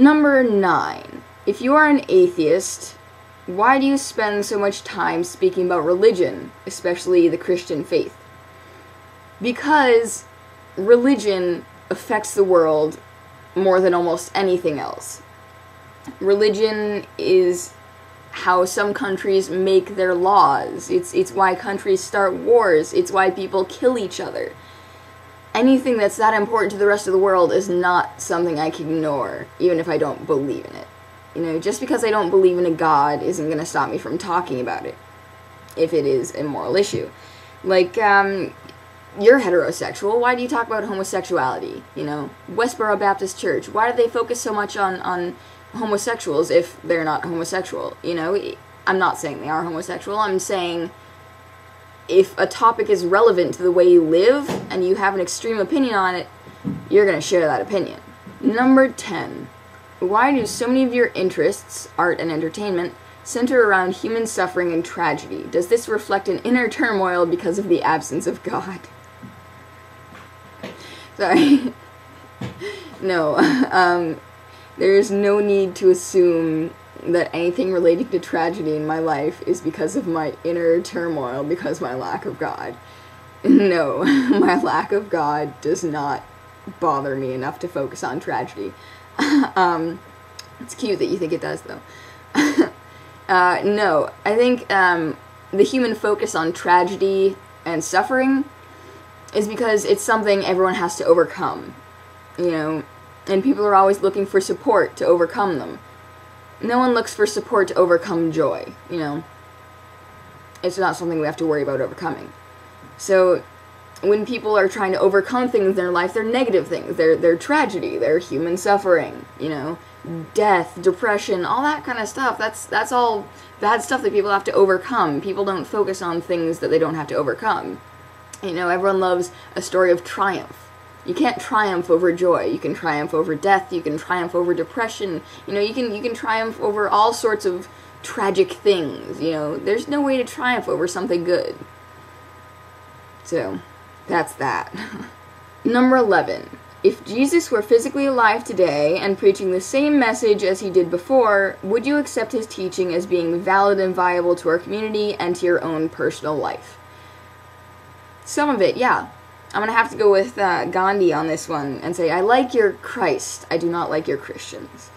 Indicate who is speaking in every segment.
Speaker 1: Number 9. If you are an atheist, why do you spend so much time speaking about religion, especially the Christian faith? Because religion affects the world more than almost anything else. Religion is how some countries make their laws. It's why countries start wars. It's why people kill each other. Anything that's that important to the rest of the world is not something I can ignore, even if I don't believe in it. You know, just because I don't believe in a god isn't going to stop me from talking about it, if it is a moral issue. Like, you're heterosexual, why do you talk about homosexuality? You know, Westboro Baptist Church, why do they focus so much on homosexuals if they're not homosexual? You know, I'm not saying they are homosexual, I'm saying if a topic is relevant to the way you live and you have an extreme opinion on it, you're going to share that opinion. Number 10. Why do so many of your interests, art and entertainment, center around human suffering and tragedy? Does this reflect an inner turmoil because of the absence of God? Sorry. No. There's no need to assume that anything relating to tragedy in my life is because of my inner turmoil, because of my lack of God. No, my lack of God does not bother me enough to focus on tragedy. It's cute that you think it does, though. No, I think the human focus on tragedy and suffering is because it's something everyone has to overcome, you know, and people are always looking for support to overcome them. No one looks for support to overcome joy, you know. It's not something we have to worry about overcoming. So, when people are trying to overcome things in their life, they're negative things. They're tragedy, they're human suffering, you know, death, depression, all that kind of stuff. That's all bad stuff that people have to overcome. People don't focus on things that they don't have to overcome. You know, everyone loves a story of triumph. You can't triumph over joy. You can triumph over death. You can triumph over depression. You know, you can triumph over all sorts of tragic things. You know, there's no way to triumph over something good. So, that's that. Number 11. If Jesus were physically alive today and preaching the same message as he did before, would you accept his teaching as being valid and viable to our community and to your own personal life? Some of it, yeah. I'm going to have to go with Gandhi on this one and say, I like your Christ, I do not like your Christians.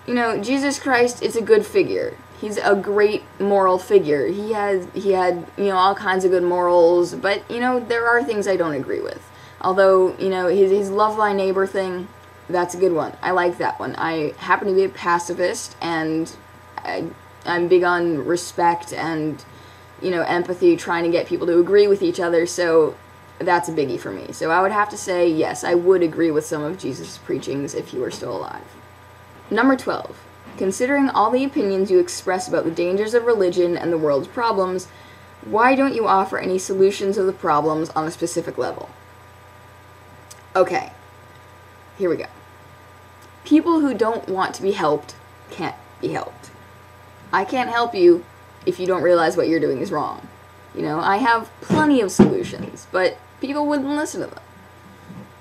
Speaker 1: You know, Jesus Christ is a good figure. He's a great moral figure. He had, you know, all kinds of good morals, but, you know, there are things I don't agree with. Although, you know, his love thy neighbor thing, that's a good one. I like that one. I happen to be a pacifist, and I'm big on respect and, you know, empathy, trying to get people to agree with each other, so that's a biggie for me. So I would have to say, yes, I would agree with some of Jesus' preachings if he were still alive. Number 12. Considering all the opinions you express about the dangers of religion and the world's problems, why don't you offer any solutions of the problems on a specific level? Okay, here we go. People who don't want to be helped can't be helped. I can't help you if you don't realize what you're doing is wrong. You know, I have plenty of solutions, but people wouldn't listen to them.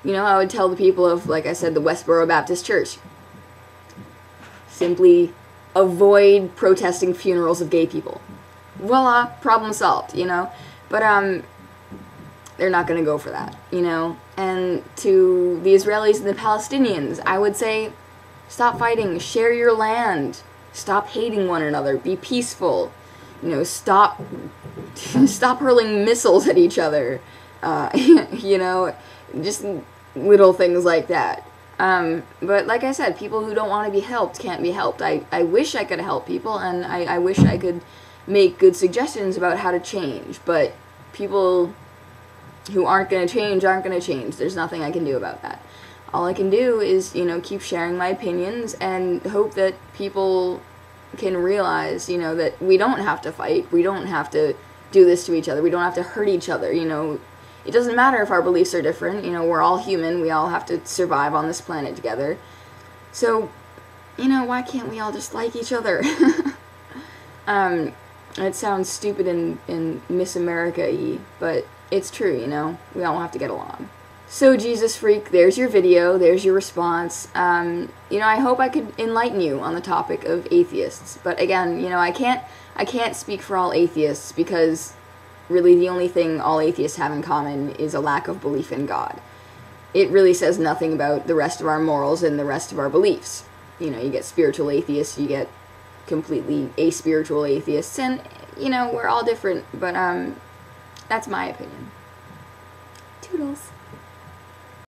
Speaker 1: You know, I would tell the people of, like I said, the Westboro Baptist Church, simply avoid protesting funerals of gay people. Voila, problem solved, you know? But, they're not going to go for that, you know? And to the Israelis and the Palestinians, I would say, stop fighting, share your land, stop hating one another, be peaceful, you know, stop hurling missiles at each other, you know, just little things like that. But like I said, people who don't want to be helped can't be helped. I wish I could help people, and I wish I could make good suggestions about how to change, but people who aren't going to change aren't going to change. There's nothing I can do about that. All I can do is, you know, keep sharing my opinions and hope that people can realize, you know, that we don't have to fight. We don't have to do this to each other. We don't have to hurt each other, you know. It doesn't matter if our beliefs are different. You know, we're all human. We all have to survive on this planet together. So, you know, why can't we all just like each other? It sounds stupid and Miss America-y, but it's true, you know. We all have to get along. So, Jesus Freak, there's your video, there's your response. I hope I could enlighten you on the topic of atheists. But again, I can't speak for all atheists, because really the only thing all atheists have in common is a lack of belief in God. It really says nothing about the rest of our morals and the rest of our beliefs. You get spiritual atheists, you get completely aspiritual atheists, and, we're all different, but that's my opinion. Toodles.